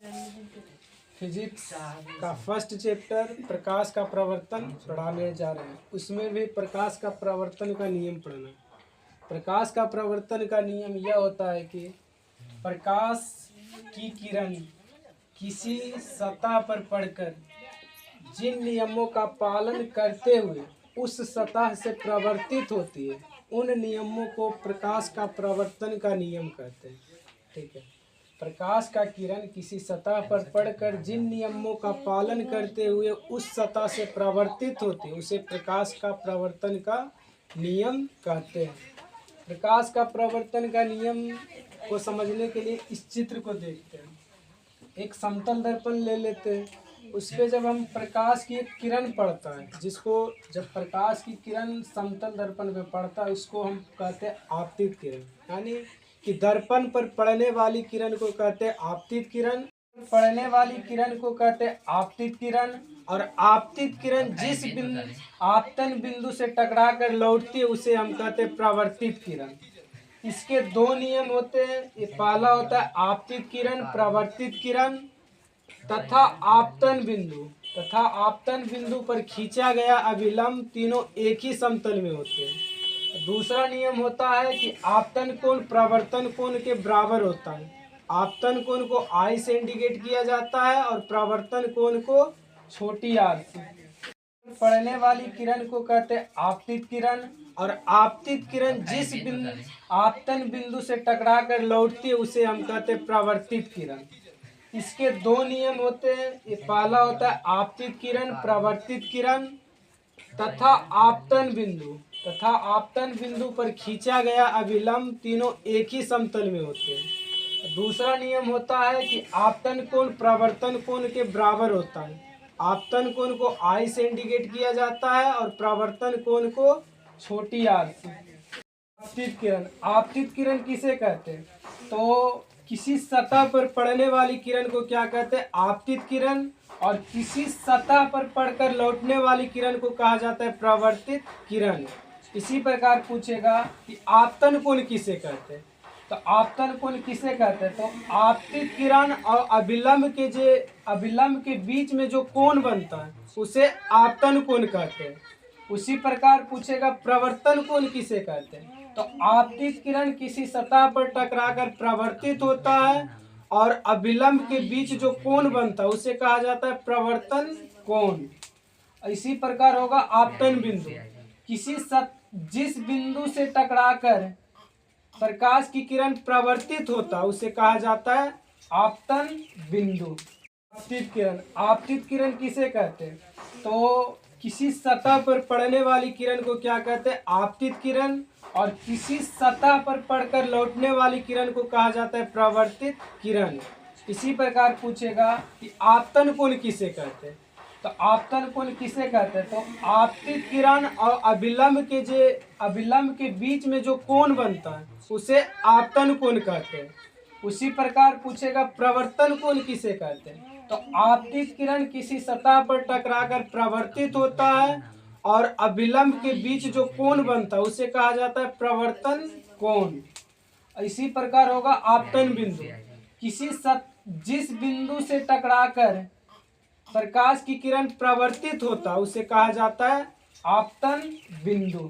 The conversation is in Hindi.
फिजिक्स का फर्स्ट चैप्टर प्रकाश का प्रवर्तन पढ़ाने जा रहे हैं। उसमें भी प्रकाश का प्रवर्तन का नियम पढ़ना है। प्रकाश का प्रवर्तन का नियम यह होता है कि प्रकाश की किरण किसी सतह पर पड़कर जिन नियमों का पालन करते हुए उस सतह से प्रवर्तित होती है, उन नियमों को प्रकाश का प्रवर्तन का नियम कहते हैं। ठीक है। प्रकाश का किरण किसी सतह पर पड़कर जिन नियमों का पालन करते हुए उस सतह से प्रवर्तित होती है, उसे प्रकाश का प्रवर्तन का नियम कहते हैं। प्रकाश का प्रवर्तन का नियम को समझने के लिए इस चित्र को देखते हैं। एक समतल दर्पण ले लेते हैं, उस पर जब हम प्रकाश की एक किरण पड़ता है, जिसको जब प्रकाश की किरण समतल दर्पण पे पड़ता है उसको हम कहते हैं आपतित किरण। यानी कि दर्पण पर पड़ने वाली किरण को कहते हैं आपतित किरण, पड़ने वाली किरण को कहते हैं आपतित किरण। और आपतित किरण जिस बिंदु आपतन बिंदु से टकरा कर लौटती है उसे हम कहते हैं प्रवर्तित किरण। इसके दो नियम होते हैं। ये पहला होता है आपतित किरण, प्रवर्तित किरण तथा आपतन बिंदु पर खींचा गया अभिलंब, तीनों एक ही समतल में होते हैं। दूसरा नियम होता है कि आपतन कोण प्रवर्तन कोण के बराबर होता है। आपतन कोण को आई से इंडिकेट किया जाता है और प्रवर्तन कोण को छोटी आर से। पड़ने वाली किरण को कहते हैं आपतित किरण। और आपतित किरण जिस बिंदु आपतन बिंदु से टकरा कर लौटती है उसे हम कहते हैं प्रवर्तित किरण। इसके दो नियम होते हैं। ये पहला होता है आपतित किरण, प्रवर्तित किरण तथा आपतन बिंदु पर खींचा गया अभिलंब, तीनों एक ही समतल में होते हैं। दूसरा नियम होता है कि आपतन कोण प्रवर्तन कोण के बराबर होता है। आपतन कोण को आई से इंडिकेट किया जाता है और प्रवर्तन कोण को छोटी आर से। आपतित किरण किसे कहते हैं? तो किसी सतह पर पड़ने वाली किरण को क्या कहते हैं? आपतित किरण। और किसी सतह पर पड़कर लौटने वाली किरण को कहा जाता है प्रवर्तित किरण। इसी प्रकार पूछेगा कि आपतन कोण किसे कहते हैं? तो आपतन कोण किसे कहते हैं? तो आपतित किरण और अभिलंब के बीच में जो कोण बनता है उसे आपतन कोण कहते हैं। उसी प्रकार पूछेगा प्रवर्तन कोण किसे कहते हैं? तो आपतित किरण किसी सतह पर टकराकर प्रवर्तित होता है और अभिलंब के बीच जो कोण बनता है उसे कहा जाता है प्रवर्तन कोण। इसी प्रकार होगा आपतन बिंदु। जिस बिंदु से टकराकर प्रकाश की किरण प्रवर्तित होता है उसे कहा जाता है आपतन बिंदु। आपतित किरण किसे कहते हैं? तो किसी सतह पर पड़ने वाली किरण को क्या कहते हैं? आपतित किरण। और किसी सतह पर पड़कर लौटने वाली किरण को कहा जाता है प्रवर्तित किरण। इसी प्रकार पूछेगा कि आपतन कोण किसे कहते हैं? तो आपतन कोण किसे कहते हैं? तो आपतित किरण और अभिलंब के बीच में जो कोण बनता है उसे आपतन कोण कहते हैं। उसी प्रकार पूछेगा प्रवर्तन कोण किसे कहते हैं? तो आपतित किरण किसी सतह पर टकराकर प्रवर्तित होता है और अभिलंब के बीच जो कोण बनता है उसे कहा जाता है प्रवर्तन कोण। इसी प्रकार होगा आपतन बिंदु। जिस बिंदु से टकराकर प्रकाश की किरण प्रवर्तित होता है उसे कहा जाता है आपतन बिंदु।